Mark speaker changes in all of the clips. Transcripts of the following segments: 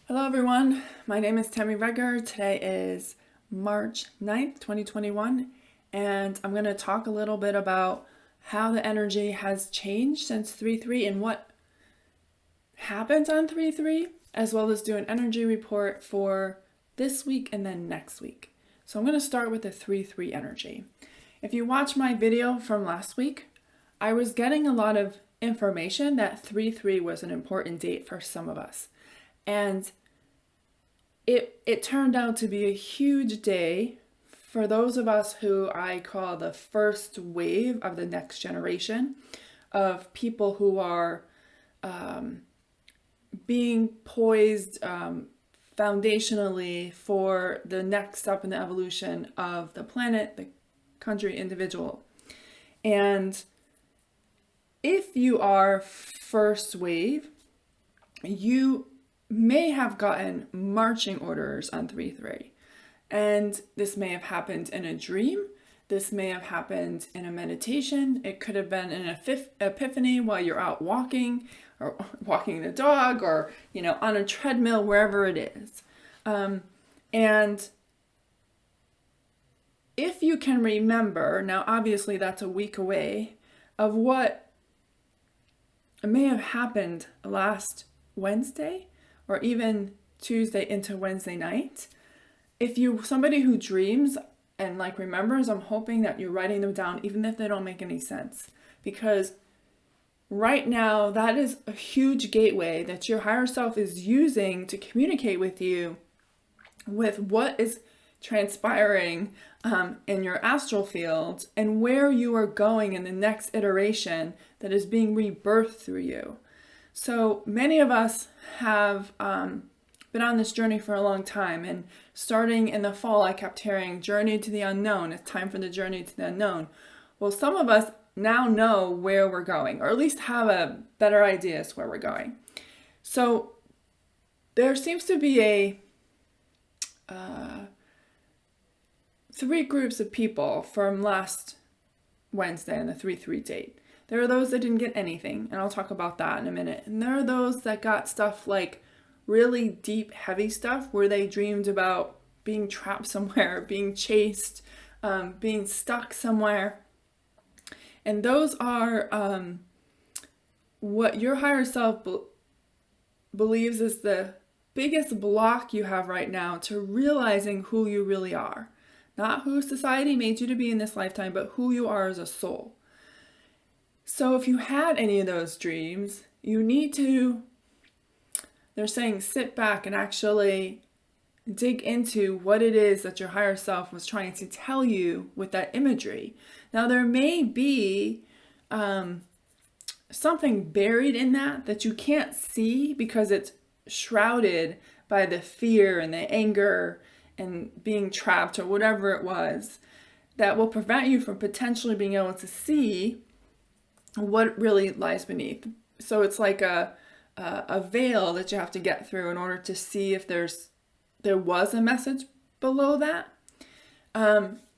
Speaker 1: Hello everyone, my name is Tammy Regger. Today is March 9th, 2021, and I'm going to talk a little bit about how the energy has changed since 3-3 and what happened on 3-3, as well as do an energy report for this week and then next week. So I'm going to start with the 3-3 energy. If you watch my video from last week, I was getting a lot of information that 3-3 was an important date for some of us. And it turned out to be a huge day for those of us who I call the first wave of the next generation of people who are being poised foundationally for the next step in the evolution of the planet, the country, individual. And if you are first wave, you may have gotten marching orders on 3-3. And this may have happened in a dream. This may have happened in a meditation. It could have been an epiphany while you're out walking or walking the dog or, on a treadmill, wherever it is. And if you can remember, now obviously that's a week away, of what may have happened last Wednesday, or even Tuesday into Wednesday night. If you're somebody who dreams and remembers, I'm hoping that you're writing them down, even if they don't make any sense. Because right now, that is a huge gateway that your higher self is using to communicate with you with what is transpiring in your astral field and where you are going in the next iteration that is being rebirthed through you. So many of us have been on this journey for a long time, and starting in the fall, I kept hearing journey to the unknown. It's time for the journey to the unknown. Well, some of us now know where we're going, or at least have a better idea as to where we're going. So there seems to be three groups of people from last Wednesday on the 3-3 date. There are those that didn't get anything, and I'll talk about that in a minute. And there are those that got stuff like really deep, heavy stuff where they dreamed about being trapped somewhere, being chased, being stuck somewhere. And those are what your higher self believes is the biggest block you have right now to realizing who you really are. Not who society made you to be in this lifetime, but who you are as a soul. So if you had any of those dreams, you need to, they're saying, sit back and actually dig into what it is that your higher self was trying to tell you with that imagery. Now, there may be something buried in that you can't see because it's shrouded by the fear and the anger and being trapped or whatever it was, that will prevent you from potentially being able to see what really lies beneath. So it's like a veil that you have to get through in order to see if there was a message below that.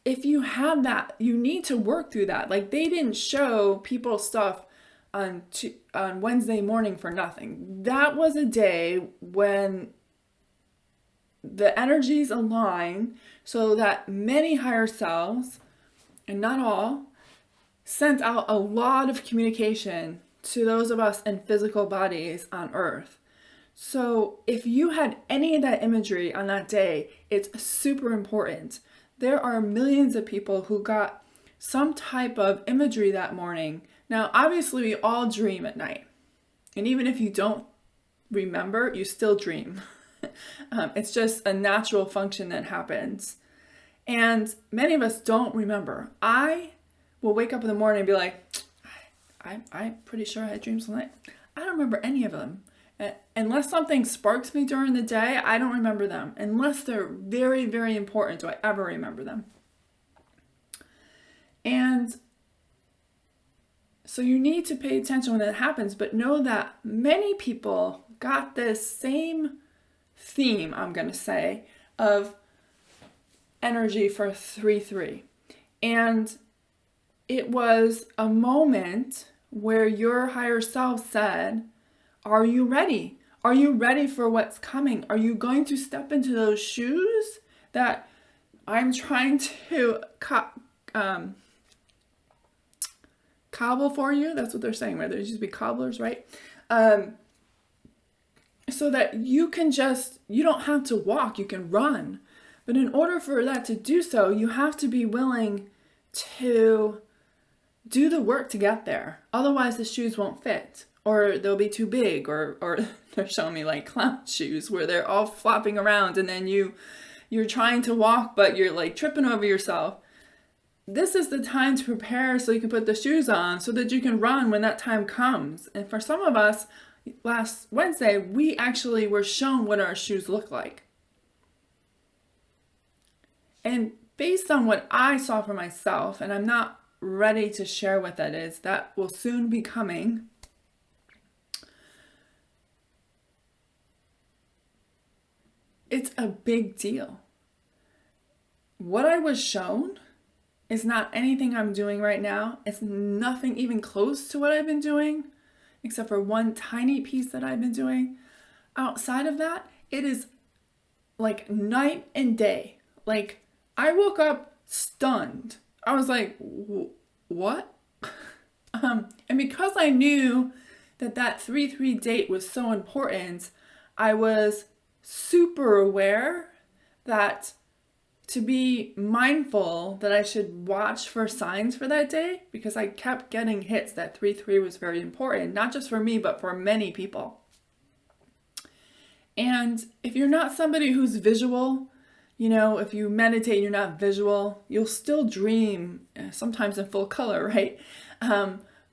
Speaker 1: If you have that, you need to work through that. They didn't show people stuff on Wednesday morning for nothing. That was a day when the energies align so that many higher selves, and not all, sent out a lot of communication to those of us in physical bodies on Earth. So if you had any of that imagery on that day, it's super important. There are millions of people who got some type of imagery that morning. Now, obviously, we all dream at night. And even if you don't remember, you still dream. It's just a natural function that happens. And many of us don't remember. I will wake up in the morning and be like, I'm pretty sure I had dreams tonight. I don't remember any of them. Unless something sparks me during the day, I don't remember them. Unless they're very, very important, do I ever remember them. And so you need to pay attention when that happens, but know that many people got this same theme, I'm going to say, of energy for 3-3. And it was a moment where your higher self said, are you ready? Are you ready for what's coming? Are you going to step into those shoes that I'm trying to cobble for you? That's what they're saying, right? There used to be cobblers, right? So that you don't have to walk, you can run. But in order for that to do so, you have to be willing to do the work to get there. Otherwise, the shoes won't fit, or they'll be too big, or they're showing me like clown shoes where they're all flopping around and then you're trying to walk, but you're like tripping over yourself. This is the time to prepare so you can put the shoes on so that you can run when that time comes. And for some of us, last Wednesday, we actually were shown what our shoes look like. And based on what I saw for myself, and I'm not ready to share what that is, that will soon be coming. It's a big deal. What I was shown is not anything I'm doing right now. It's nothing even close to what I've been doing, except for one tiny piece that I've been doing. Outside of that, it is like night and day. Like, I woke up stunned. I was like, what? And because I knew that 3-3 date was so important, I was super aware that to be mindful that I should watch for signs for that day, because I kept getting hits that 3-3 was very important, not just for me, but for many people. And if you're not somebody who's visual, if you meditate and you're not visual, you'll still dream, sometimes in full color, right?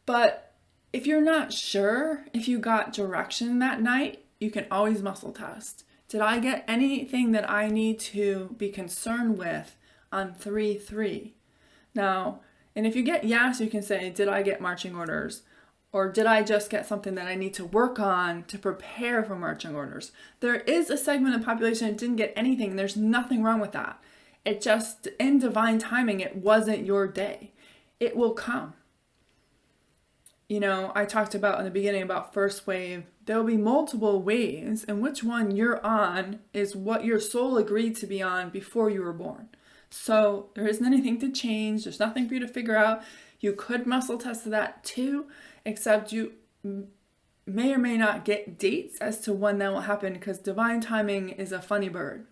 Speaker 1: But if you're not sure if you got direction that night, you can always muscle test. Did I get anything that I need to be concerned with on 3-3? Now, and if you get yes, you can say, did I get marching orders? Or did I just get something that I need to work on to prepare for marching orders? There is a segment of the population that didn't get anything, and there's nothing wrong with that. It just, in divine timing, it wasn't your day. It will come. I talked about in the beginning about first wave. There will be multiple waves, and which one you're on is what your soul agreed to be on before you were born. So there isn't anything to change. There's nothing for you to figure out. You could muscle test that too, except you may or may not get dates as to when that will happen, because divine timing is a funny bird.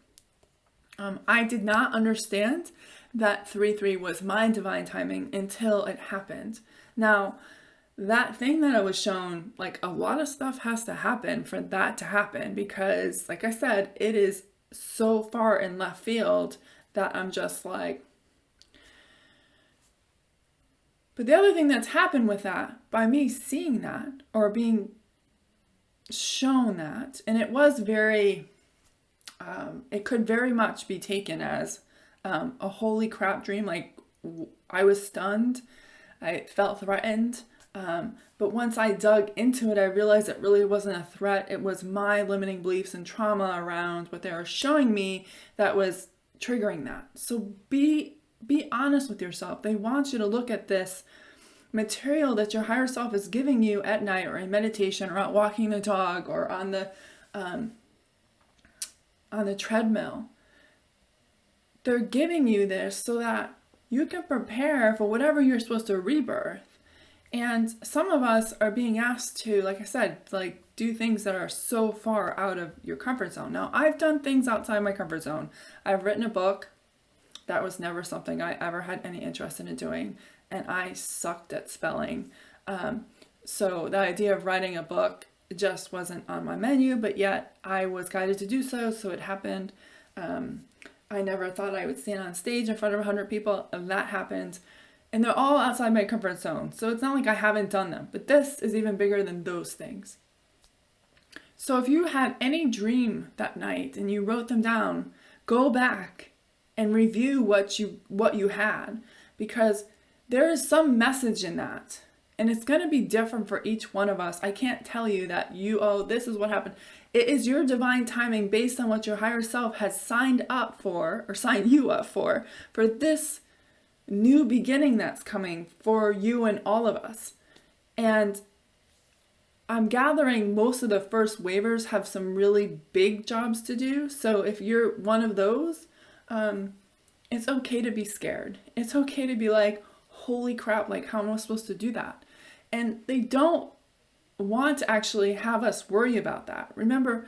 Speaker 1: I did not understand that 3-3 was my divine timing until it happened. Now, that thing that I was shown, like, a lot of stuff has to happen for that to happen, because, like I said, it is so far in left field that I'm just like. But the other thing that's happened with that, by me seeing that or being shown that, and it was very, it could very much be taken as a holy crap dream. Like, I was stunned, I felt threatened. But once I dug into it, I realized it really wasn't a threat. It was my limiting beliefs and trauma around what they were showing me that was triggering that. So be honest with yourself. They want you to look at this material that your higher self is giving you at night, or in meditation, or out walking the dog, or on the treadmill. They're giving you this so that you can prepare for whatever you're supposed to rebirth. And some of us are being asked to, like I said, like, do things that are so far out of your comfort zone. Now, I've done things outside my comfort zone. I've written a book. That was never something I ever had any interest in doing. And I sucked at spelling. So the idea of writing a book just wasn't on my menu, but yet I was guided to do so. So it happened. I never thought I would stand on stage in front of 100 people, and that happened. And they're all outside my comfort zone. So it's not like I haven't done them, but this is even bigger than those things. So if you had any dream that night and you wrote them down, go back and review what you had, because there is some message in that. And it's going to be different for each one of us. I can't tell you that this is what happened. It is your divine timing based on what your higher self has signed up for, or signed you up for this new beginning that's coming for you and all of us. And I'm gathering most of the first waivers have some really big jobs to do. So if you're one of those, it's okay to be scared. It's okay to be like, holy crap, like how am I supposed to do that? And they don't want to actually have us worry about that. Remember,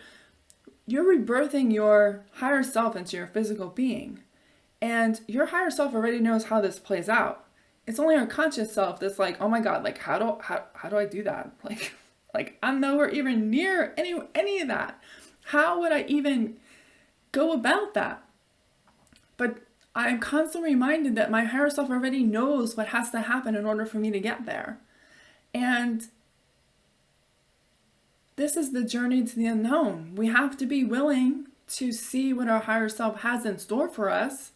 Speaker 1: you're rebirthing your higher self into your physical being. And your higher self already knows how this plays out. It's only our conscious self that's like, oh my God, like how do I do that? Like I'm nowhere even near any of that. How would I even go about that? But I'm constantly reminded that my higher self already knows what has to happen in order for me to get there. And this is the journey to the unknown. We have to be willing to see what our higher self has in store for us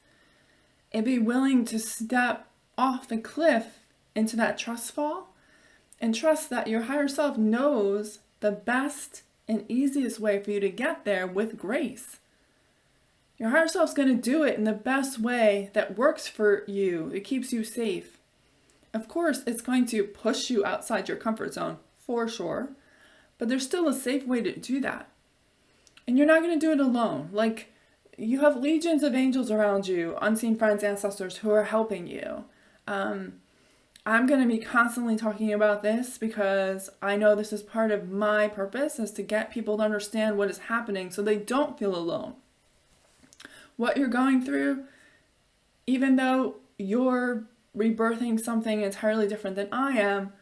Speaker 1: and be willing to step off the cliff into that trust fall and trust that your higher self knows the best and easiest way for you to get there with grace. Your higher self's going to do it in the best way that works for you. It keeps you safe. Of course, it's going to push you outside your comfort zone, for sure. But there's still a safe way to do that. And you're not going to do it alone. Like, you have legions of angels around you, unseen friends, ancestors who are helping you. I'm going to be constantly talking about this because I know this is part of my purpose, is to get people to understand what is happening so they don't feel alone. What you're going through, even though you're rebirthing something entirely different than I am,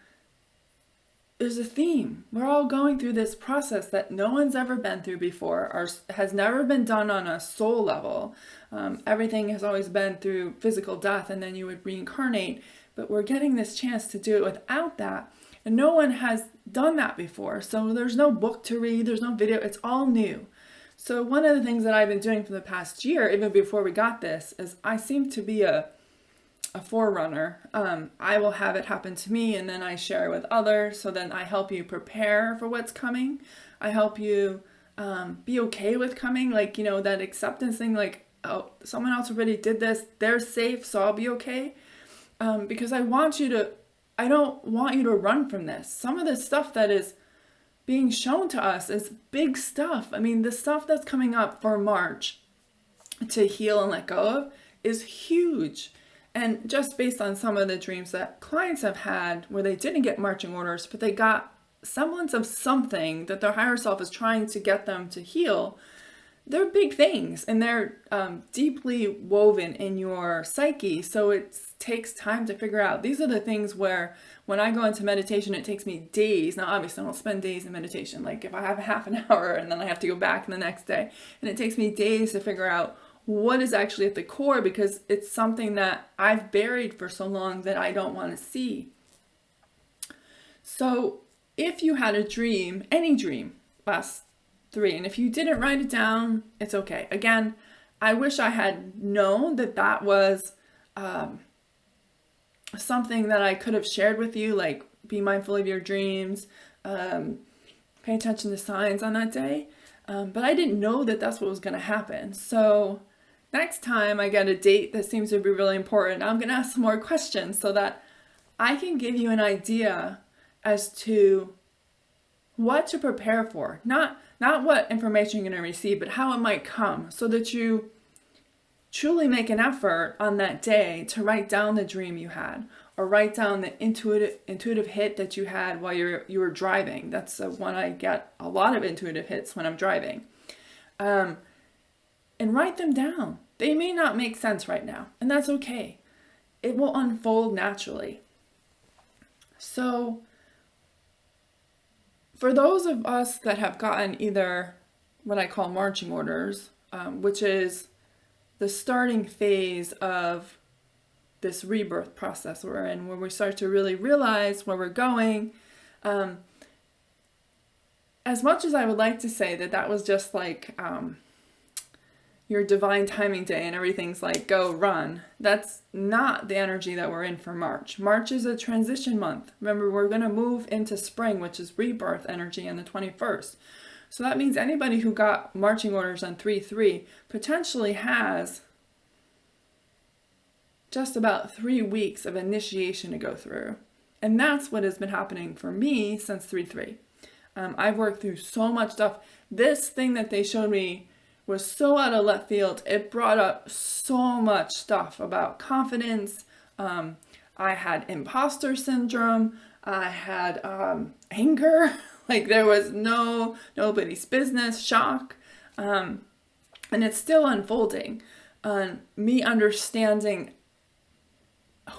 Speaker 1: there's a theme. We're all going through this process that no one's ever been through before, or has never been done on a soul level. Everything has always been through physical death, and then you would reincarnate. But we're getting this chance to do it without that. And no one has done that before. So there's no book to read, there's no video, it's all new. So one of the things that I've been doing for the past year, even before we got this, is I seem to be a forerunner. I will have it happen to me and then I share with others. So then I help you prepare for what's coming. I help you be okay with coming. Like, you know, that acceptance thing, like, oh, someone else already did this. They're safe, so I'll be okay. Because I don't want you to run from this. Some of the stuff that is being shown to us is big stuff. I mean, the stuff that's coming up for March to heal and let go of is huge. And just based on some of the dreams that clients have had where they didn't get marching orders, but they got semblance of something that their higher self is trying to get them to heal, they're big things and they're deeply woven in your psyche. So it takes time to figure out. These are the things where when I go into meditation, it takes me days. Now, obviously, I don't spend days in meditation. Like if I have half an hour and then I have to go back the next day, and it takes me days to figure out what is actually at the core, because it's something that I've buried for so long that I don't want to see. So if you had a dream, any dream, last 3, and if you didn't write it down, it's okay. Again, I wish I had known that that was something that I could have shared with you, like be mindful of your dreams, pay attention to signs on that day. But I didn't know that that's what was going to happen. So next time I get a date that seems to be really important, I'm going to ask some more questions so that I can give you an idea as to what to prepare for. Not what information you're going to receive, but how it might come, so that you truly make an effort on that day to write down the dream you had, or write down the intuitive hit that you had while you were driving. That's one I get a lot of intuitive hits when I'm driving. And write them down. They may not make sense right now, and that's okay. It will unfold naturally. So for those of us that have gotten either what I call marching orders, which is the starting phase of this rebirth process we're in, where we start to really realize where we're going. As much as I would like to say that that was just like your divine timing day and everything's like, go run, that's not the energy that we're in for March. March is a transition month. Remember, we're going to move into spring, which is rebirth energy, on the 21st. So that means anybody who got marching orders on 3/3 potentially has just about 3 weeks of initiation to go through. And that's what has been happening for me since 3/3. I've worked through so much stuff. This thing that they showed me was so out of left field. It brought up so much stuff about confidence. I had imposter syndrome. I had anger. Like there was nobody's business, shock. And it's still unfolding. Me understanding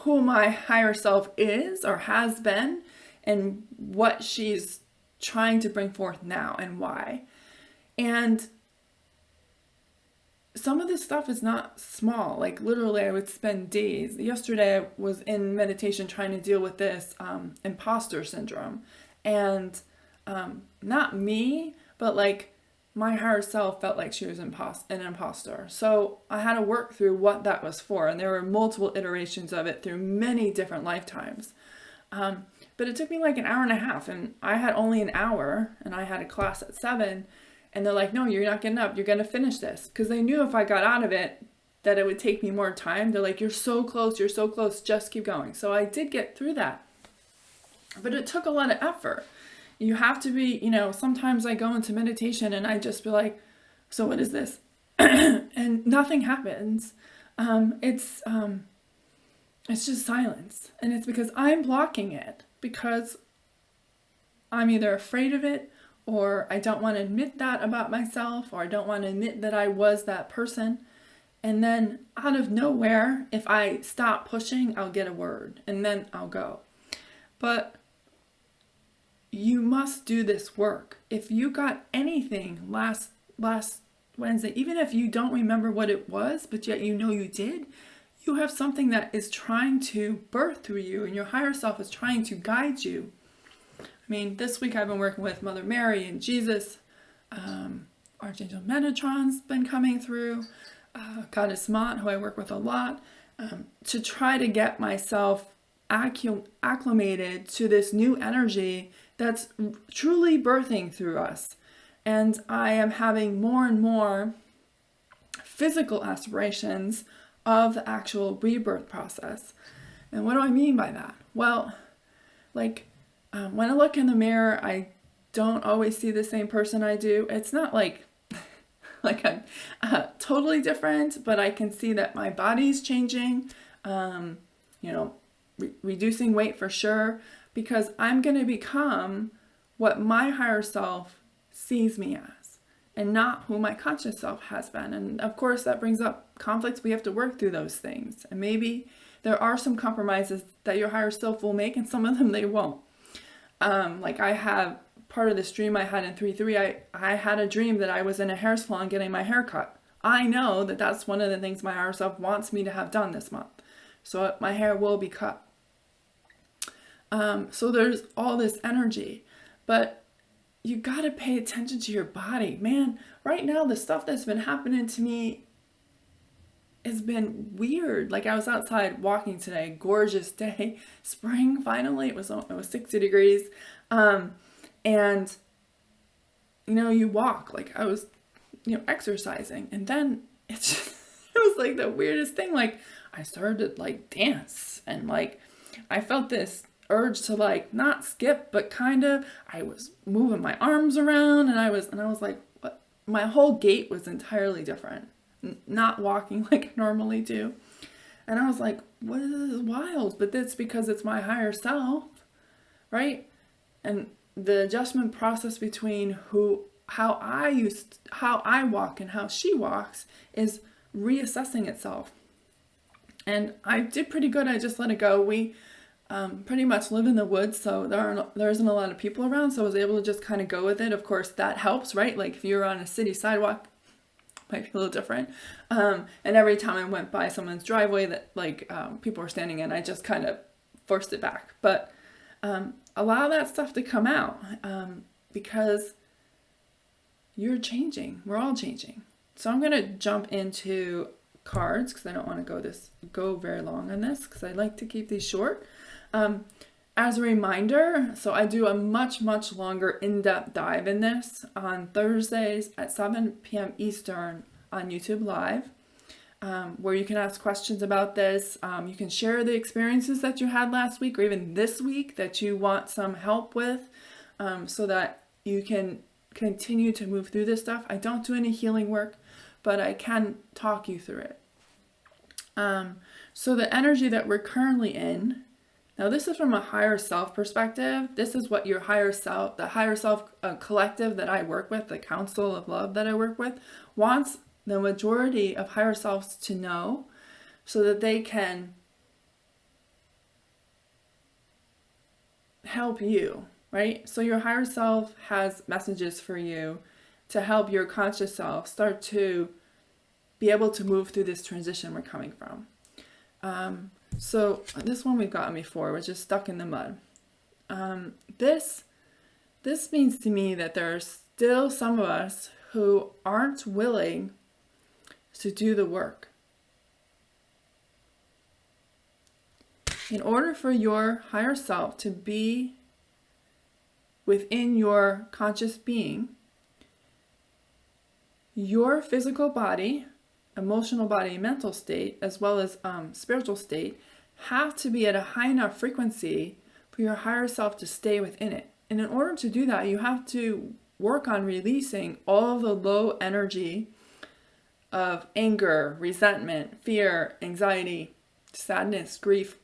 Speaker 1: who my higher self is or has been and what she's trying to bring forth now and why. And some of this stuff is not small. Like literally I would spend days. Yesterday I was in meditation trying to deal with this imposter syndrome. And not me, but like my higher self felt like she was an imposter. So I had to work through what that was for. And there were multiple iterations of it through many different lifetimes. But it took me like an hour and a half, and I had only an hour, and I had a class at 7. And they're like, no, you're not getting up. You're going to finish this. Because they knew if I got out of it, that it would take me more time. They're like, you're so close. You're so close. Just keep going. So I did get through that. But it took a lot of effort. You have to be, sometimes I go into meditation and I just be like, so what is this? And nothing happens. It's just silence. And it's because I'm blocking it. Because I'm either afraid of it, or I don't want to admit that about myself, or I don't want to admit that I was that person. And then out of nowhere, if I stop pushing, I'll get a word and then I'll go. But you must do this work. If you got anything last Wednesday, even if you don't remember what it was, but yet you did, you have something that is trying to birth through you, and your higher self is trying to guide you. I mean, this week I've been working with Mother Mary and Jesus. Archangel Metatron's been coming through. Goddess Mott, who I work with a lot, to try to get myself acclimated to this new energy that's truly birthing through us. And I am having more and more physical aspirations of the actual rebirth process. And what do I mean by that? Well, like when I look in the mirror, I don't always see the same person I do. It's not like I'm totally different, but I can see that my body's changing, reducing weight for sure, because I'm going to become what my higher self sees me as, and not who my conscious self has been. And of course that brings up conflicts. We have to work through those things. And maybe there are some compromises that your higher self will make, and some of them they won't. Like I have part of this dream I had in 3-3, I had a dream that I was in a hair salon getting my hair cut. I know that that's one of the things my higher self wants me to have done this month. So my hair will be cut. So there's all this energy, but you got to pay attention to your body. Man, right now, the stuff that's been happening to me has been weird. Like I was outside walking today, gorgeous day, spring, finally, it was 60 degrees. And, you walk, like I was, exercising, and then it was like the weirdest thing. Like I started to like dance, and like, I felt this urge to like not skip, but kind of, I was moving my arms around, and I was like, what? My whole gait was entirely different, not walking like I normally do. And I was like, what is this? Wild. But that's because it's my higher self, right? And the adjustment process between how I walk and how she walks is reassessing itself. And I did pretty good. I just let it go. We pretty much live in the woods, so there isn't a lot of people around, so I was able to just kind of go with it. Of course, that helps, right? Like if you're on a city sidewalk, it might be a little different. And every time I went by someone's driveway that people were standing in, I just kind of forced it back. But allow that stuff to come out, because you're changing. We're all changing. So I'm going to jump into cards, because I don't want to go very long on this, because I like to keep these short. As a reminder, so I do a much, much longer in-depth dive in this on Thursdays at 7 p.m. Eastern on YouTube Live, where you can ask questions about this. You can share the experiences that you had last week or even this week that you want some help with, so that you can continue to move through this stuff. I don't do any healing work, but I can talk you through it. So the energy that we're currently in, now this is from a higher self perspective. This is what your higher self, the higher self collective that I work with, the council of love that I work with, wants the majority of higher selves to know so that they can help you, right? So your higher self has messages for you to help your conscious self start to be able to move through this transition we're coming from. So this one we've gotten before, which is stuck in the mud. This means to me that there are still some of us who aren't willing to do the work. In order for your higher self to be within your conscious being, your physical body, emotional body, mental state, as well as spiritual state, have to be at a high enough frequency for your higher self to stay within it. And in order to do that, you have to work on releasing all the low energy of anger, resentment, fear, anxiety, sadness, grief,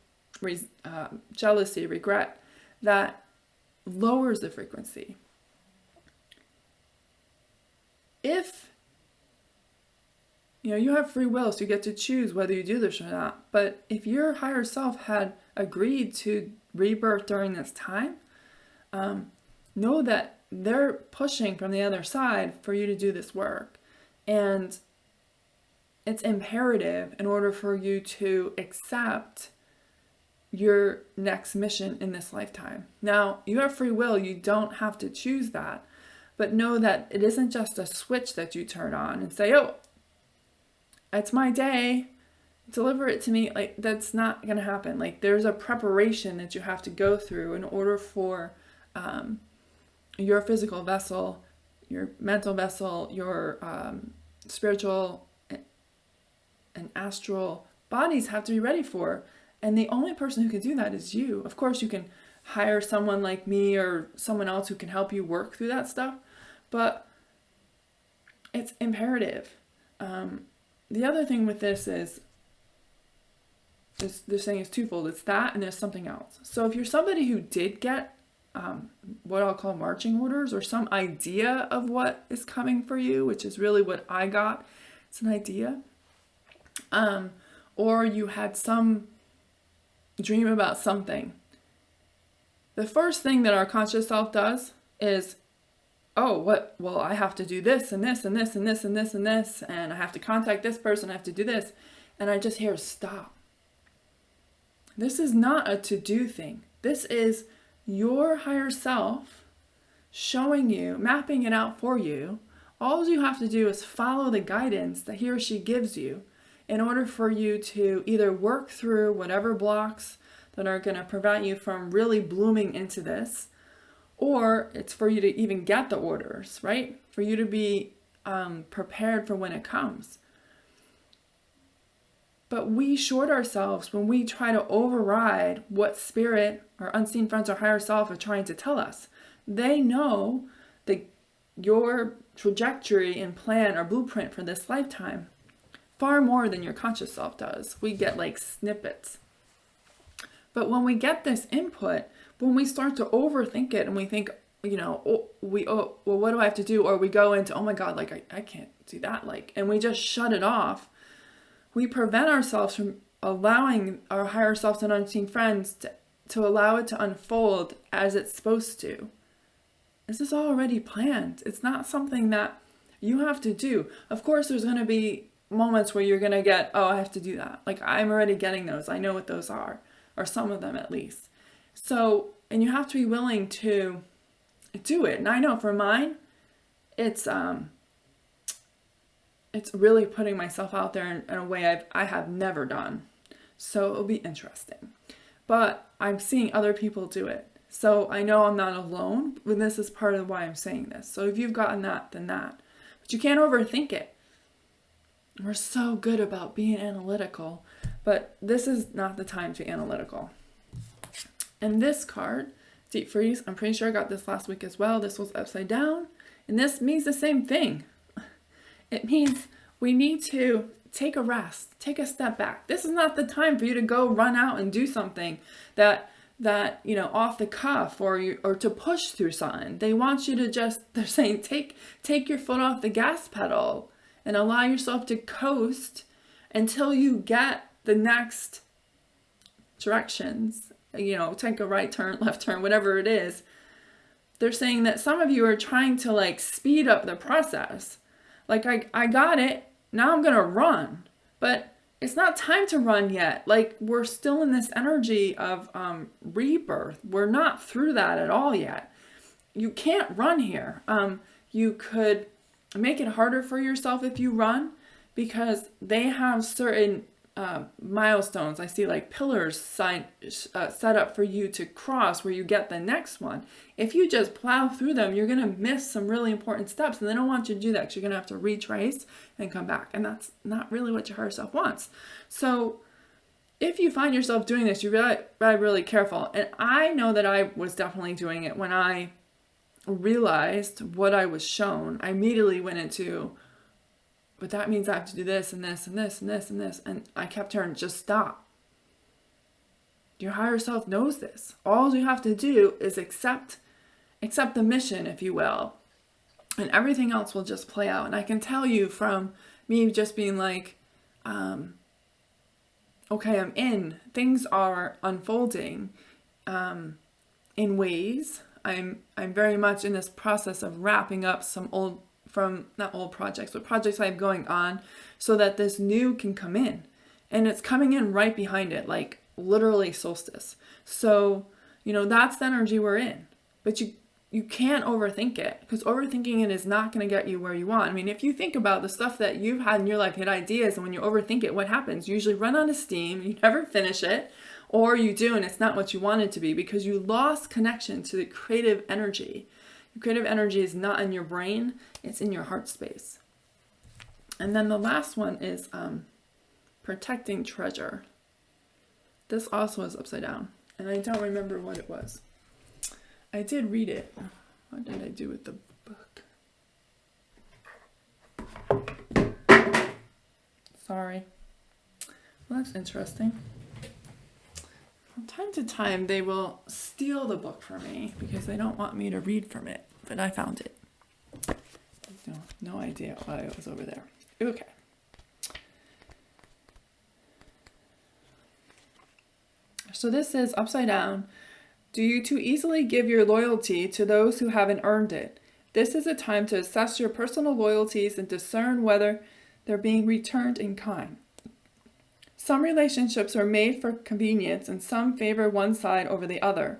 Speaker 1: jealousy, regret, that lowers the frequency. If you have free will, so you get to choose whether you do this or not. But if your higher self had agreed to rebirth during this time, know that they're pushing from the other side for you to do this work. And it's imperative in order for you to accept your next mission in this lifetime. Now, you have free will. You don't have to choose that. But know that it isn't just a switch that you turn on and say, oh, it's my day, deliver it to me. Like, that's not going to happen. Like, there's a preparation that you have to go through in order for your physical vessel, your mental vessel, your spiritual and astral bodies have to be ready for. And the only person who can do that is you. Of course, you can hire someone like me or someone else who can help you work through that stuff, but it's imperative. The other thing with this is, they're saying is twofold. It's that and there's something else. So if you're somebody who did get what I'll call marching orders or some idea of what is coming for you, which is really what I got, it's an idea, or you had some dream about something, the first thing that our conscious self does is, oh, what? Well, I have to do this and this and this and this and this and this, and I have to contact this person, I have to do this. And I just hear, stop. This is not a to-do thing. This is your higher self showing you, mapping it out for you. All you have to do is follow the guidance that he or she gives you in order for you to either work through whatever blocks that are going to prevent you from really blooming into this, or it's for you to even get the orders, right? For you to be prepared for when it comes. But we short ourselves when we try to override what spirit, our unseen friends, or higher self are trying to tell us. They know your trajectory and plan or blueprint for this lifetime far more than your conscious self does. We get like snippets. But when we get this input, when we start to overthink it and we think, well, what do I have to do? Or we go into, oh my God, like I can't do that. And we just shut it off. We prevent ourselves from allowing our higher selves and unseen friends to allow it to unfold as it's supposed to. This is already planned. It's not something that you have to do. Of course, there's going to be moments where you're going to get, oh, I have to do that. Like, I'm already getting those. I know what those are, or some of them at least. So, and you have to be willing to do it. And I know for mine, it's really putting myself out there in a way I have never done. So it'll be interesting. But I'm seeing other people do it. So I know I'm not alone, but this is part of why I'm saying this. So if you've gotten that, then that. But you can't overthink it. We're so good about being analytical, but this is not the time to be analytical. And this card Deep freeze. I'm pretty sure I got this last week as well. This was upside down. And this means the same thing. It means we need to take a rest, take a step back. This is not the time for you to go run out and do something that off the cuff or to push through something. They want you to they're saying take your foot off the gas pedal and allow yourself to coast until you get the next directions. Take a right turn, left turn, whatever it is. They're saying that some of you are trying to speed up the process. I got it. Now I'm going to run. But it's not time to run yet. We're still in this energy of rebirth. We're not through that at all yet. You can't run here. You could make it harder for yourself if you run, because they have certain milestones. I see pillars set up for you to cross where you get the next one. If you just plow through them, you're going to miss some really important steps, and they don't want you to do that because you're going to have to retrace and come back, and that's not really what your higher self wants. So if you find yourself doing this, you really, really careful. And I know that I was definitely doing it when I realized what I was shown. I immediately went into, but that means I have to do this and this and this and this and this. And I kept hearing, just stop. Your higher self knows this. All you have to do is accept the mission, if you will. And everything else will just play out. And I can tell you from me just being okay, I'm in. Things are unfolding in ways. I'm very much in this process of wrapping up some not old projects, but projects I have going on so that this new can come in. And it's coming in right behind it, literally solstice. So, that's the energy we're in. But you can't overthink it, because overthinking it is not going to get you where you want. I mean, if you think about the stuff that you've had in your life, hit ideas, and when you overthink it, what happens? You usually run out of steam, you never finish it, or you do and it's not what you want it to be because you lost connection to the creative energy. Your creative energy is not in your brain, it's in your heart space. And then the last one is protecting treasure. This also is upside down, and I don't remember what it was. I did read it. What did I do with the book? Sorry. Well, that's interesting. From time to time, they will steal the book from me because they don't want me to read from it, but I found it. No idea why it was over there. Okay. So this is upside down. Do you too easily give your loyalty to those who haven't earned it? This is a time to assess your personal loyalties and discern whether they're being returned in kind. Some relationships are made for convenience and some favor one side over the other.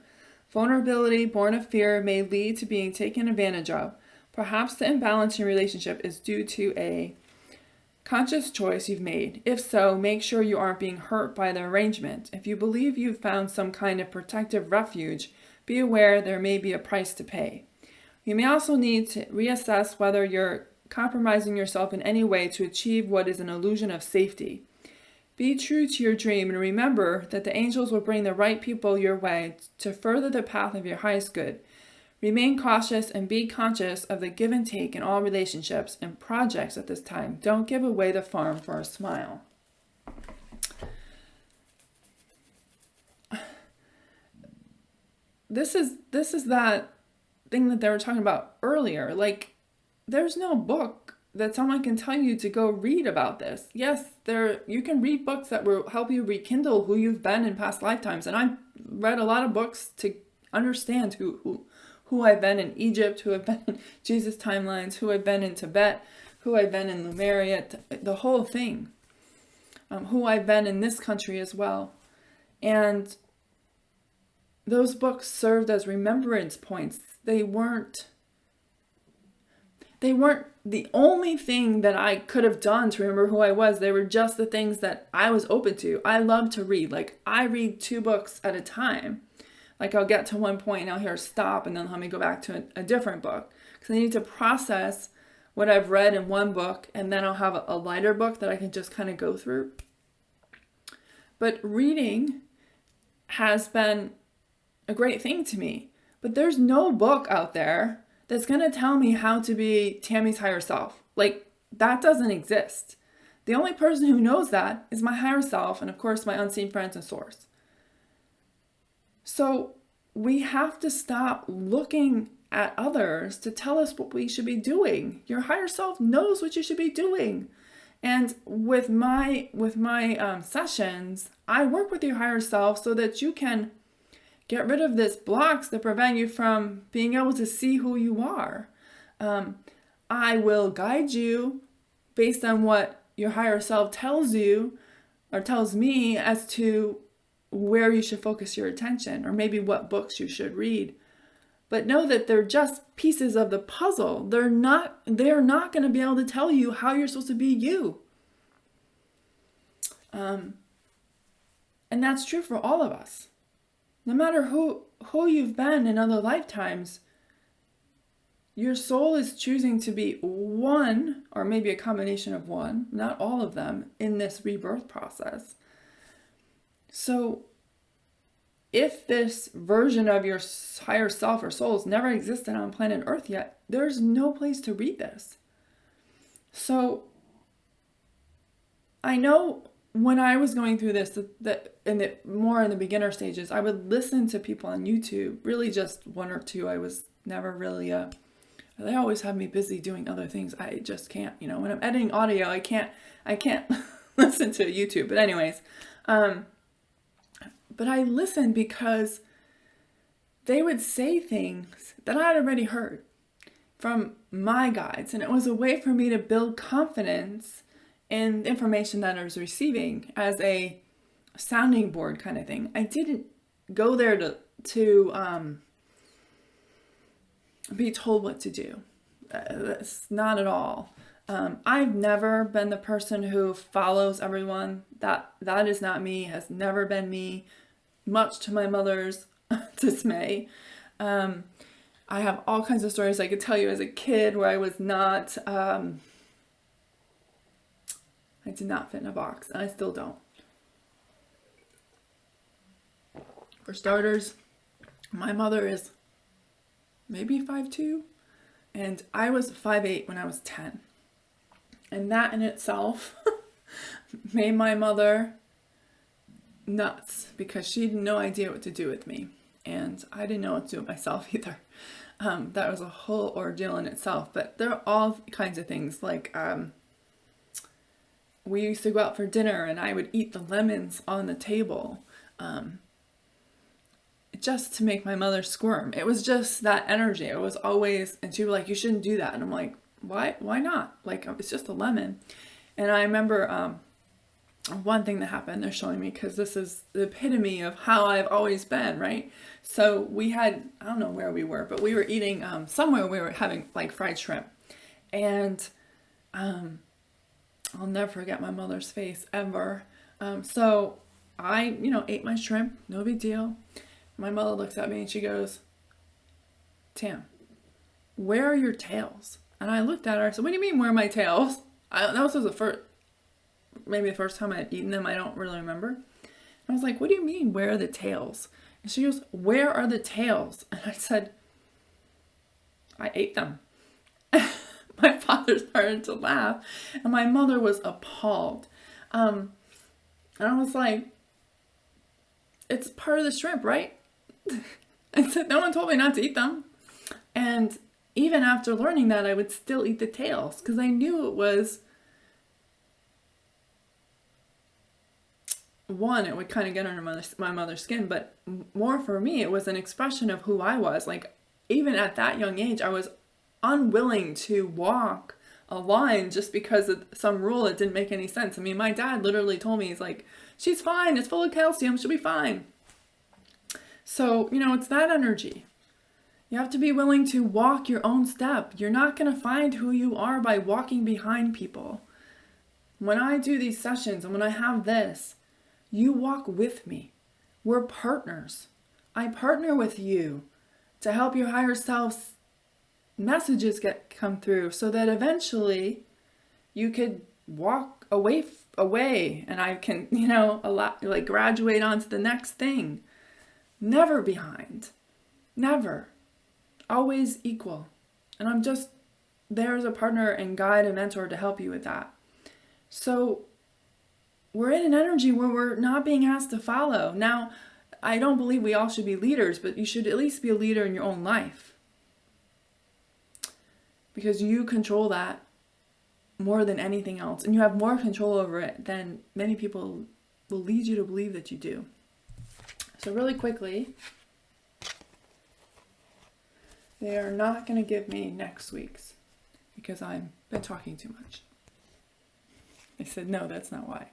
Speaker 1: Vulnerability born of fear may lead to being taken advantage of. Perhaps the imbalance in your relationship is due to a conscious choice you've made. If so, make sure you aren't being hurt by the arrangement. If you believe you've found some kind of protective refuge, be aware there may be a price to pay. You may also need to reassess whether you're compromising yourself in any way to achieve what is an illusion of safety. Be true to your dream and remember that the angels will bring the right people your way to further the path of your highest good. Remain cautious and be conscious of the give and take in all relationships and projects at this time. Don't give away the farm for a smile. This is that thing that they were talking about earlier. There's no book that someone can tell you to go read about this. Yes, you can read books that will help you rekindle who you've been in past lifetimes. And I've read a lot of books to understand who I've been in Egypt, who I've been in Jesus timelines, who I've been in Tibet, who I've been in Lemuria, the whole thing. Who I've been in this country as well. And those books served as remembrance points. They weren't the only thing that I could have done to remember who I was. They were just the things that I was open to. I love to read. I read 2 books at a time. I'll get to one point and I'll hear stop and then let me go back to a different book. Because I need to process what I've read in one book, and then I'll have a lighter book that I can just kind of go through. But reading has been a great thing to me. But there's no book out there that's going to tell me how to be Tammy's higher self. Like, that doesn't exist. The only person who knows that is my higher self, and of course my unseen friends and source. So we have to stop looking at others to tell us what we should be doing. Your higher self knows what you should be doing. And with my sessions, I work with your higher self so that you can get rid of this blocks that prevent you from being able to see who you are. I will guide you based on what your higher self tells you or tells me as to where you should focus your attention, or maybe what books you should read. But know that they're just pieces of the puzzle. They're not going to be able to tell you how you're supposed to be you. And that's true for all of us. No matter who you've been in other lifetimes, your soul is choosing to be one, or maybe a combination of one, not all of them, in this rebirth process. So if this version of your higher self or soul has never existed on planet Earth yet, there's no place to read this. So I know when I was going through this, more in the beginner stages, I would listen to people on YouTube, really just one or two. I was never really they always have me busy doing other things. I just can't, when I'm editing audio, I can't listen to YouTube. But anyways, but I listened because they would say things that I had already heard from my guides. And it was a way for me to build confidence in the information that I was receiving as a sounding board kind of thing. I didn't go there to be told what to do. That's not at all. I've never been the person who follows everyone. That is not me, has never been me, much to my mother's dismay. I have all kinds of stories I could tell you as a kid where I was not, I did not fit in a box, and I still don't. For starters, my mother is maybe 5'2", and I was 5'8" when I was 10. And that in itself made my mother nuts, because she had no idea what to do with me. And I didn't know what to do with myself either. That was a whole ordeal in itself. But there are all kinds of things, like we used to go out for dinner and I would eat the lemons on the table. Just to make my mother squirm. It was just that energy. It was always, and she was like, you shouldn't do that. And I'm like, why not? Like, it's just a lemon. And I remember one thing that happened, they're showing me, because this is the epitome of how I've always been, right? So we had, I don't know where we were, but we were eating somewhere, we were having like fried shrimp. And I'll never forget my mother's face ever. So I, ate my shrimp, no big deal. My mother looks at me and she goes, Tam, where are your tails? And I looked at her. I said, what do you mean, where are my tails? That was maybe the first time I had eaten them. I don't really remember. And I was like, what do you mean, where are the tails? And she goes, where are the tails? And I said, I ate them. My father started to laugh, and my mother was appalled. And I was like, it's part of the shrimp, right? I said, no one told me not to eat them. And even after learning that, I would still eat the tails, because I knew it was, one, it would kind of get under my mother's skin, but more for me, it was an expression of who I was. Like, even at that young age, I was unwilling to walk a line just because of some rule that didn't make any sense. I mean, my dad literally told me, he's like, she's fine, it's full of calcium, she'll be fine. So, it's that energy. You have to be willing to walk your own step. You're not going to find who you are by walking behind people. When I do these sessions and when I have this, you walk with me. We're partners. I partner with you to help your higher self's messages come through, so that eventually you could walk away and I can, graduate on to the next thing. Never behind. Never. always equal. And I'm just there as a partner and guide and mentor to help you with that. So we're in an energy where we're not being asked to follow. Now, I don't believe we all should be leaders, but you should at least be a leader in your own life. Because you control that more than anything else. And you have more control over it than many people will lead you to believe that you do. So really quickly, they are not going to give me next week's because I've been talking too much. I said, no, that's not why.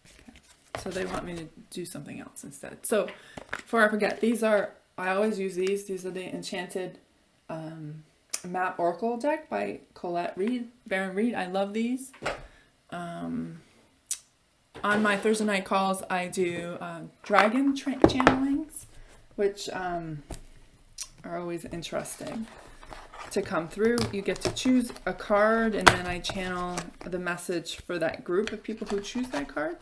Speaker 1: Okay. So they want me to do something else instead. So before I forget, I always use these. These are the Enchanted Map Oracle deck by Colette Baron Reed. I love these. On my Thursday night calls, I do dragon channelings, which are always interesting to come through. You get to choose a card, and then I channel the message for that group of people who choose that card.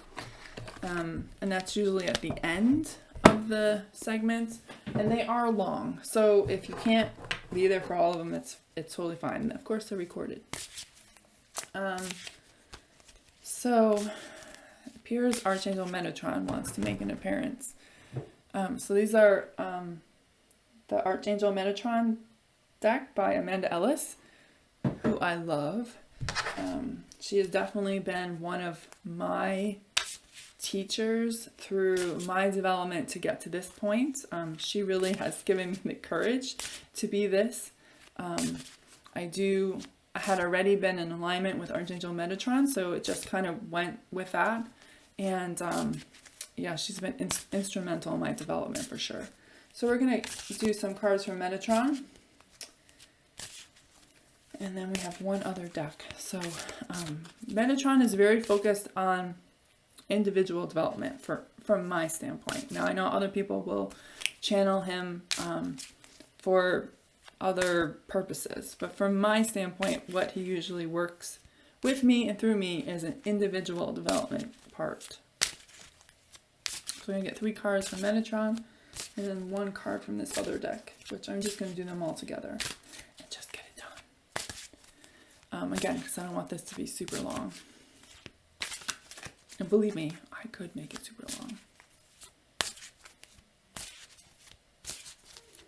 Speaker 1: And that's usually at the end of the segment, and they are long. So if you can't be there for all of them, it's totally fine. And of course, they're recorded. So it appears Archangel Metatron wants to make an appearance. So these are the Archangel Metatron deck by Amanda Ellis, who I love. She has definitely been one of my teachers through my development to get to this point. She really has given me the courage to be this. I had already been in alignment with Archangel Metatron, so it just kind of went with that. And yeah, she's been instrumental in my development for sure. So we're going to do some cards from Metatron. And then we have one other deck. So Metatron is very focused on individual development from my standpoint. Now I know other people will channel him for other purposes, but from my standpoint, what he usually works with me and through me is an individual development part. So we're going to get 3 cards from Metatron and then 1 card from this other deck, which I'm just going to do them all together and just get it done. Again, because I don't want this to be super long. And believe me, I could make it super long.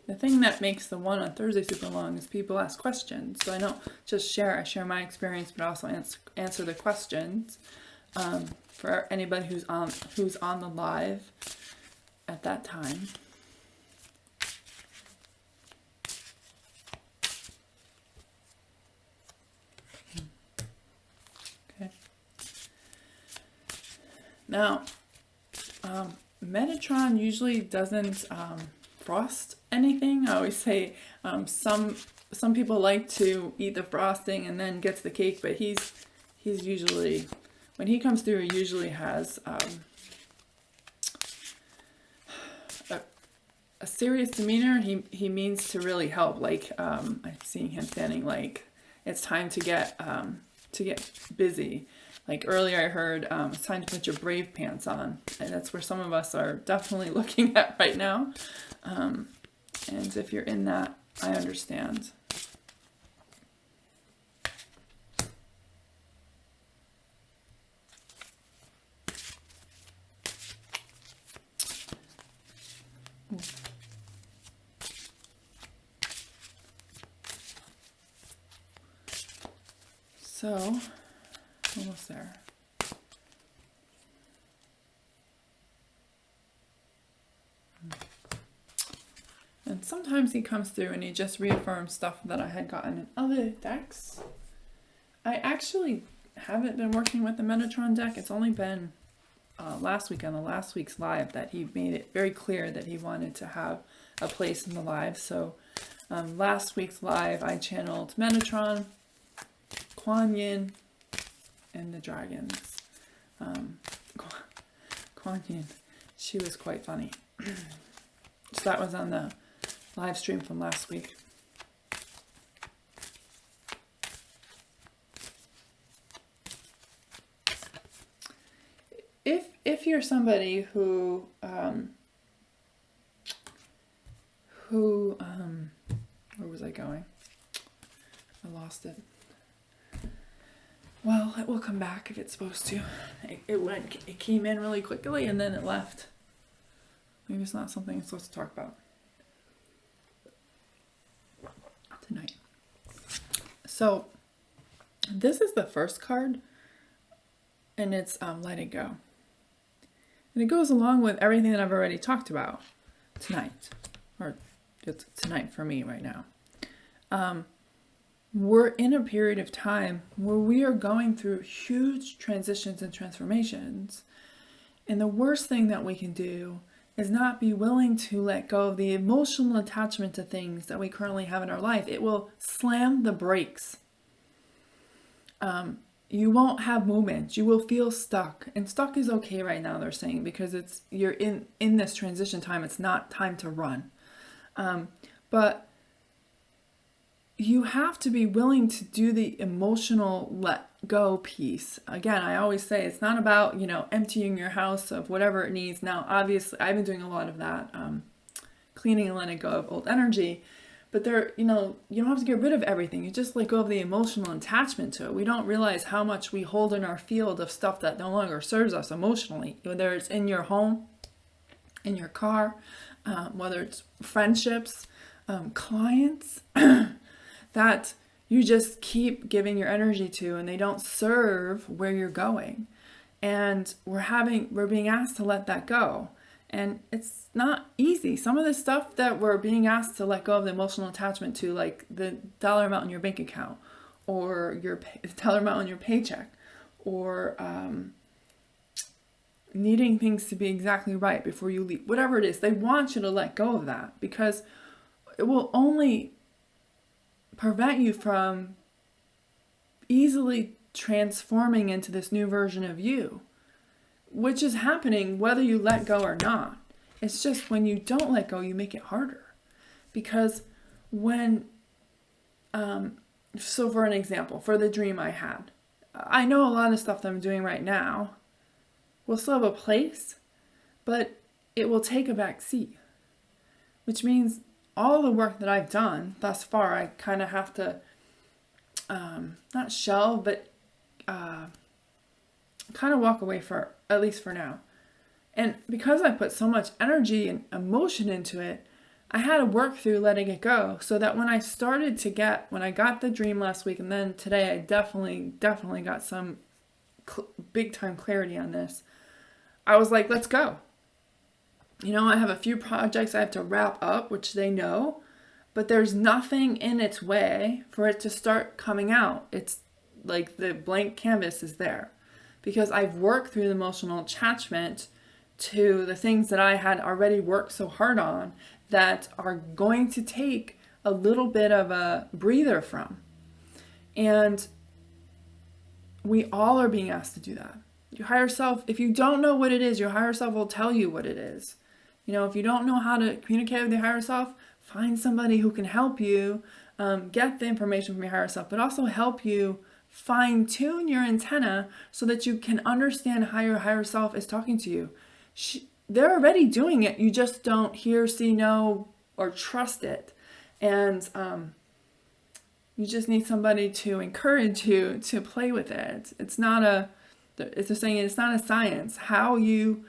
Speaker 1: The thing that makes the one on Thursday super long is people ask questions. So I don't just I share my experience, but also answer the questions for anybody who's on the live at that time. Okay. Now, Metatron usually doesn't frost anything. I always say some people like to eat the frosting and then get to the cake, but he's usually, when he comes through, he usually has a serious demeanor. He means to really help. Like I'm seeing him standing like it's time to get busy. Like earlier I heard it's time to put your brave pants on, and that's where some of us are definitely looking at right now. And if you're in that, I understand. So, almost there. And sometimes he comes through and he just reaffirms stuff that I had gotten in other decks. I actually haven't been working with the Metatron deck. It's only been last week on the last week's live that he made it very clear that he wanted to have a place in the live. So last week's live, I channeled Metatron, Kuan Yin, and the dragons. Kuan Yin, she was quite funny. So that was on the live stream from last week. If you're somebody who who, where was I going? I lost it. Well, it will come back if it's supposed to. It came in really quickly and then it left. Maybe it's not something I'm supposed to talk about tonight. So this is the first card, and it's Let It Go. And it goes along with everything that I've already talked about tonight, or it's tonight for me right now. We're in a period of time where we are going through huge transitions and transformations. And the worst thing that we can do is not be willing to let go of the emotional attachment to things that we currently have in our life. It will slam the brakes. You won't have movement. You will feel stuck. And stuck is okay right now, they're saying, because you're in this transition time. It's not time to run. But you have to be willing to do the emotional let go piece. Again, I always say it's not about, emptying your house of whatever it needs. Now, obviously, I've been doing a lot of that, cleaning and letting go of old energy. But you don't have to get rid of everything. You just let go of the emotional attachment to it. We don't realize how much we hold in our field of stuff that no longer serves us emotionally, whether it's in your home, in your car, whether it's friendships, clients, that you just keep giving your energy to, and they don't serve where you're going. And we're being asked to let that go. And it's not easy. Some of the stuff that we're being asked to let go of the emotional attachment to, like the dollar amount in your bank account, or the dollar amount on your paycheck, or needing things to be exactly right before you leave, whatever it is, they want you to let go of that, because it will only prevent you from easily transforming into this new version of you, which is happening whether you let go or not. It's just when you don't let go, you make it harder. Because so for an example, for the dream I had, I know a lot of stuff that I'm doing right now will still have a place, but it will take a back seat, which means all the work that I've done thus far, I kind of have to, not shelve, but kind of walk away at least for now. And because I put so much energy and emotion into it, I had to work through letting it go, so that when I got the dream last week, and then today, I definitely got some big time clarity on this. I was like, let's go. I have a few projects I have to wrap up, which they know, but there's nothing in its way for it to start coming out. It's like the blank canvas is there, because I've worked through the emotional attachment to the things that I had already worked so hard on, that are going to take a little bit of a breather from. And we all are being asked to do that. Your higher self, if you don't know what it is, your higher self will tell you what it is. If you don't know how to communicate with your higher self, find somebody who can help you get the information from your higher self, but also help you fine tune your antenna so that you can understand how your higher self is talking to you. They're already doing it. You just don't hear, see, know, or trust it. And you just need somebody to encourage you to play with it. It's a saying, it's not a science. How you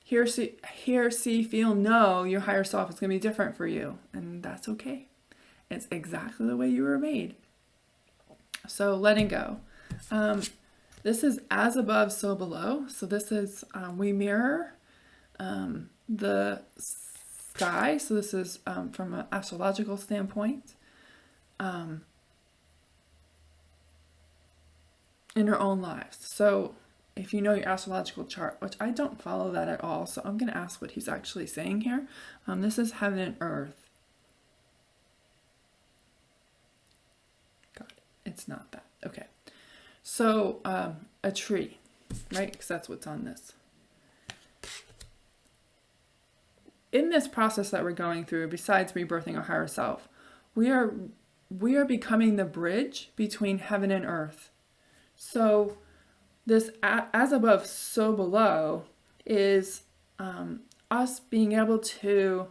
Speaker 1: hear, see, feel, know your higher self is going to be different for you. And that's okay. It's exactly the way you were made. So letting go. This is as above, so below. So this is, we mirror the sky. So this is from an astrological standpoint. In our own lives. So if you know your astrological chart, which I don't follow that at all, so I'm going to ask what he's actually saying here. This is heaven and earth. God, it's not that. Okay. So a tree, right? Because that's what's on this. In this process that we're going through, besides rebirthing our higher self, we are becoming the bridge between heaven and earth. So this as above, so below is us being able to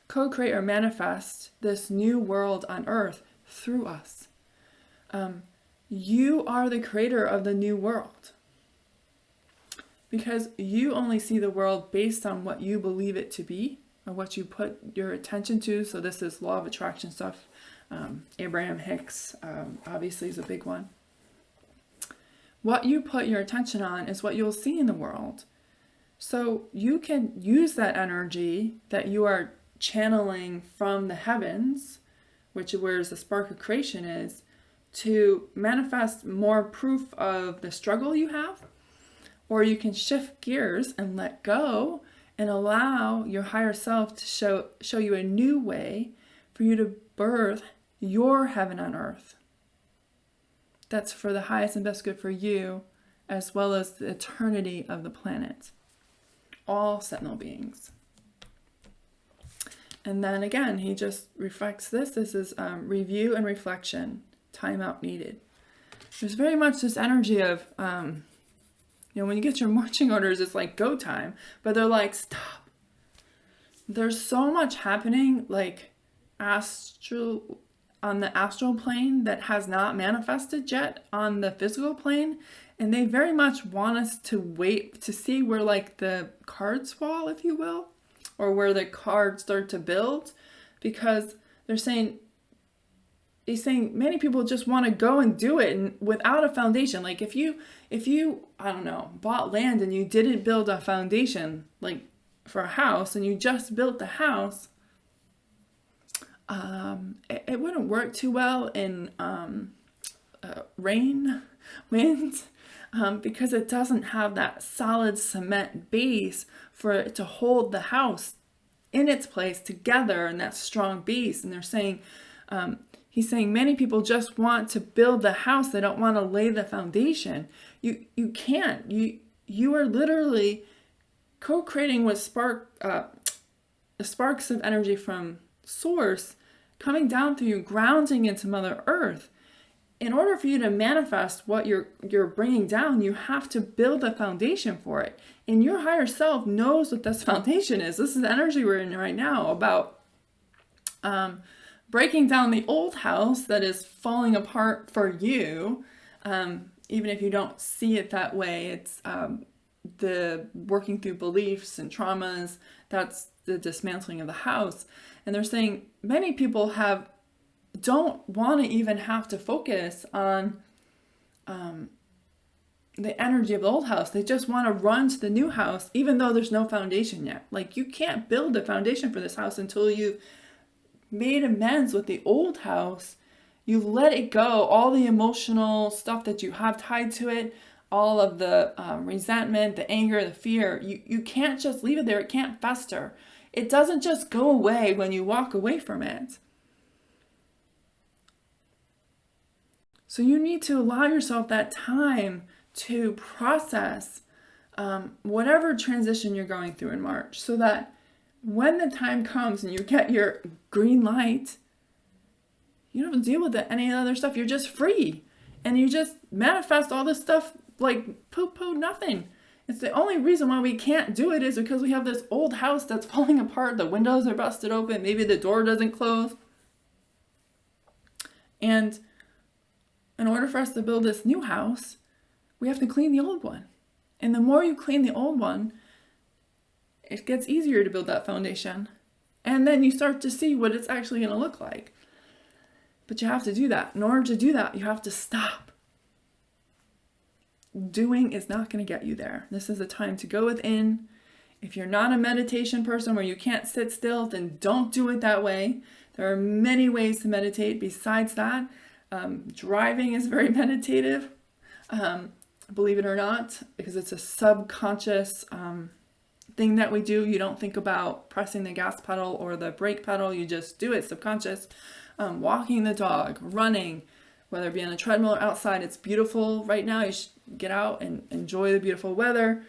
Speaker 1: co-create or manifest this new world on earth through us. You are the creator of the new world, because you only see the world based on what you believe it to be or what you put your attention to. So this is law of attraction stuff. Abraham Hicks obviously is a big one. What you put your attention on is what you'll see in the world. So you can use that energy that you are channeling from the heavens, which is where the spark of creation is, to manifest more proof of the struggle you have. Or you can shift gears and let go and allow your higher self to show you a new way for you to birth your heaven on earth. That's for the highest and best good for you, as well as the eternity of the planet. All sentinel beings. And then again, he just reflects this. This is review and reflection. Time out needed. There's very much this energy of, when you get your marching orders, it's like go time. But they're like, stop. There's so much happening, like on the astral plane that has not manifested yet on the physical plane. And they very much want us to wait to see where like the cards fall, if you will, or where the cards start to build, because he's saying many people just want to go and do it and without a foundation. Like if you, I don't know, bought land and you didn't build a foundation, like for a house, and you just built the house, it wouldn't work too well in rain, wind, because it doesn't have that solid cement base for it to hold the house in its place together, and that strong base. And they're saying, he's saying many people just want to build the house. They don't want to lay the foundation. You can't. You are literally co-creating with the sparks of energy from source coming down through you, grounding into Mother Earth. In order for you to manifest what you're bringing down, you have to build a foundation for it. And your higher self knows what this foundation is. This is the energy we're in right now about breaking down the old house that is falling apart for you. Even if you don't see it that way, it's the working through beliefs and traumas. That's the dismantling of the house. And they're saying many people don't want to even have to focus on the energy of the old house. They just want to run to the new house, even though there's no foundation yet. Like, you can't build a foundation for this house until you've made amends with the old house. You've let it go, all the emotional stuff that you have tied to it, all of the resentment, the anger, the fear. You can't just leave it there. It can't fester. It doesn't just go away when you walk away from it. So you need to allow yourself that time to process whatever transition you're going through in March, so that when the time comes and you get your green light, you don't have to deal with any other stuff. You're just free. And you just manifest all this stuff like poo-poo nothing. It's the only reason why we can't do it is because we have this old house that's falling apart. The windows are busted open. Maybe the door doesn't close. And in order for us to build this new house, we have to clean the old one. And the more you clean the old one, it gets easier to build that foundation. And then you start to see what it's actually going to look like. But you have to do that. In order to do that, you have to stop. Doing is not going to get you there. This is a time to go within. If you're not a meditation person where you can't sit still, then don't do it that way. There are many ways to meditate besides that. Driving is very meditative, believe it or not, because it's a subconscious thing that we do. You don't think about pressing the gas pedal or the brake pedal. You just do it subconscious. Walking the dog, running, whether it be on a treadmill or outside. It's beautiful right now. You should get out and enjoy the beautiful weather.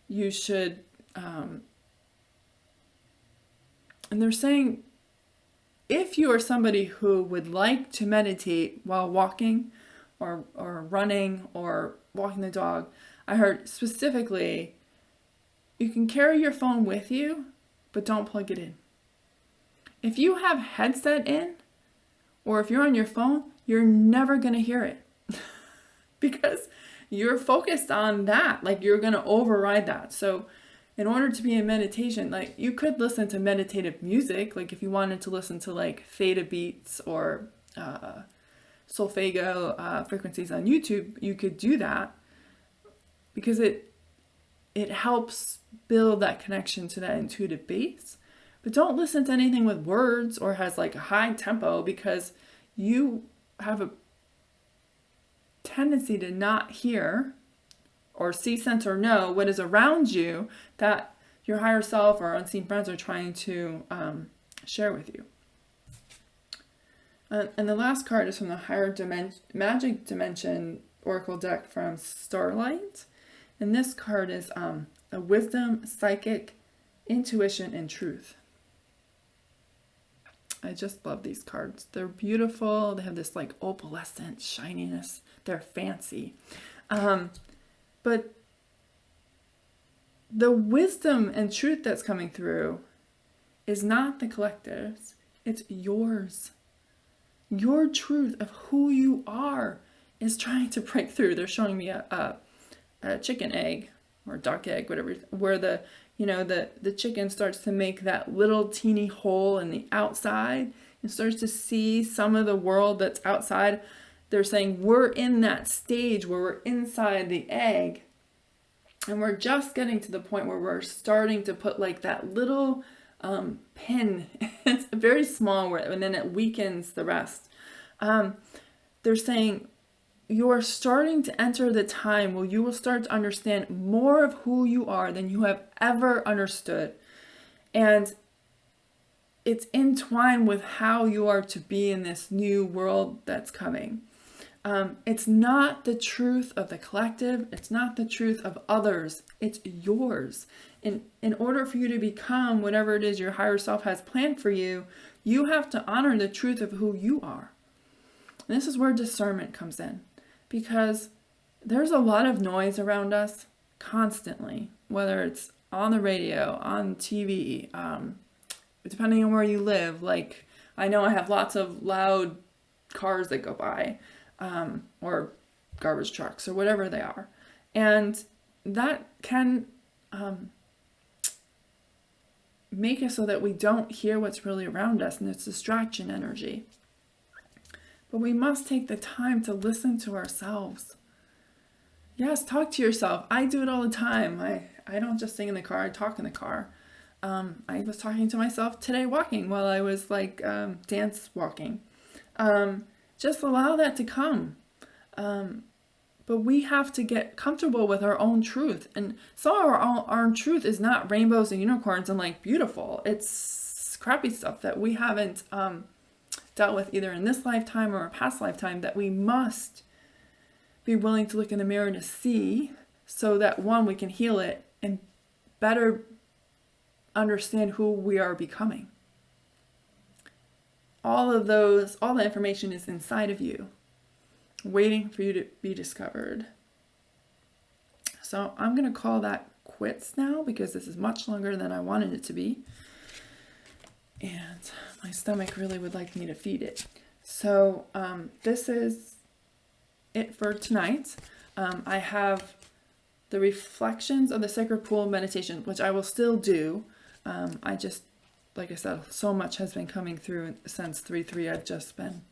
Speaker 1: You should, and they're saying, if you are somebody who would like to meditate while walking or running or walking the dog, I heard specifically, you can carry your phone with you, but don't plug it in. If you have headset in, or if you're on your phone, you're never going to hear it because you're focused on that. Like, you're going to override that. So in order to be in meditation, like, you could listen to meditative music. Like, if you wanted to listen to like theta beats or solfeggio frequencies on YouTube, you could do that because it helps build that connection to that intuitive base. But don't listen to anything with words or has like a high tempo, because you have a tendency to not hear or see, sense, or know what is around you that your higher self or unseen friends are trying to share with you. And the last card is from the Higher Magic Dimension Oracle deck from Starlight. And this card is a wisdom, psychic, intuition, and truth. I just love these cards. They're beautiful. They have this like opalescent shininess. They're fancy. But the wisdom and truth that's coming through is not the collective's. It's yours. Your truth of who you are is trying to break through. They're showing me a chicken egg or duck egg, whatever, where the chicken starts to make that little teeny hole in the outside and starts to see some of the world that's outside. They're saying we're in that stage where we're inside the egg, and we're just getting to the point where we're starting to put like that little pin. It's very small, and then it weakens the rest. They're saying you're starting to enter the time where you will start to understand more of who you are than you have ever understood. And it's entwined with how you are to be in this new world that's coming. It's not the truth of the collective. It's not the truth of others. It's yours. In order for you to become whatever it is your higher self has planned for you, you have to honor the truth of who you are. And this is where discernment comes in, because there's a lot of noise around us constantly, whether it's on the radio, on TV, depending on where you live. Like, I know I have lots of loud cars that go by, or garbage trucks or whatever they are. And that can make it so that we don't hear what's really around us, and it's distraction energy. But we must take the time to listen to ourselves. Yes, talk to yourself. I do it all the time. I don't just sing in the car, I talk in the car. I was talking to myself today walking while I was like dance walking. Just allow that to come. But we have to get comfortable with our own truth. And some of our own truth is not rainbows and unicorns and like beautiful. It's crappy stuff that we haven't dealt with either in this lifetime or a past lifetime, that we must be willing to look in the mirror to see, so that one, we can heal it and better understand who we are becoming. All the information is inside of you, waiting for you to be discovered. So I'm going to call that quits now, because this is much longer than I wanted it to be. And my stomach really would like me to feed it. So this is it for tonight. I have the reflections of the sacred pool meditation, which I will still do. I just, like I said, so much has been coming through since 3/3. I've just been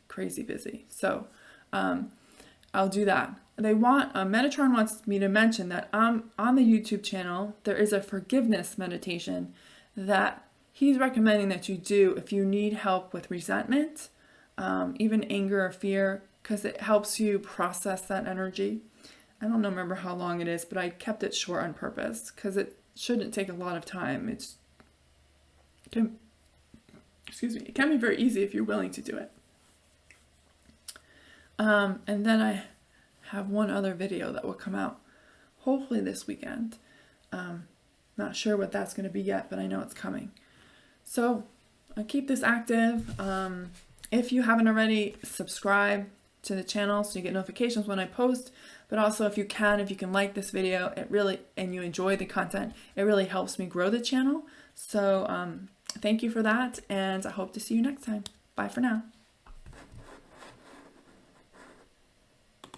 Speaker 1: crazy busy. So I'll do that. Metatron wants me to mention that on the YouTube channel, there is a forgiveness meditation that he's recommending that you do if you need help with resentment, even anger or fear, because it helps you process that energy. I don't remember how long it is, but I kept it short on purpose because it shouldn't take a lot of time. It can be very easy if you're willing to do it. And then I have one other video that will come out hopefully this weekend. Not sure what that's going to be yet, but I know it's coming. So I keep this active. If you haven't already, subscribe to the channel so you get notifications when I post. But also, if you can like this video, and you enjoy the content, it really helps me grow the channel. So thank you for that, and I hope to see you next time. Bye for now.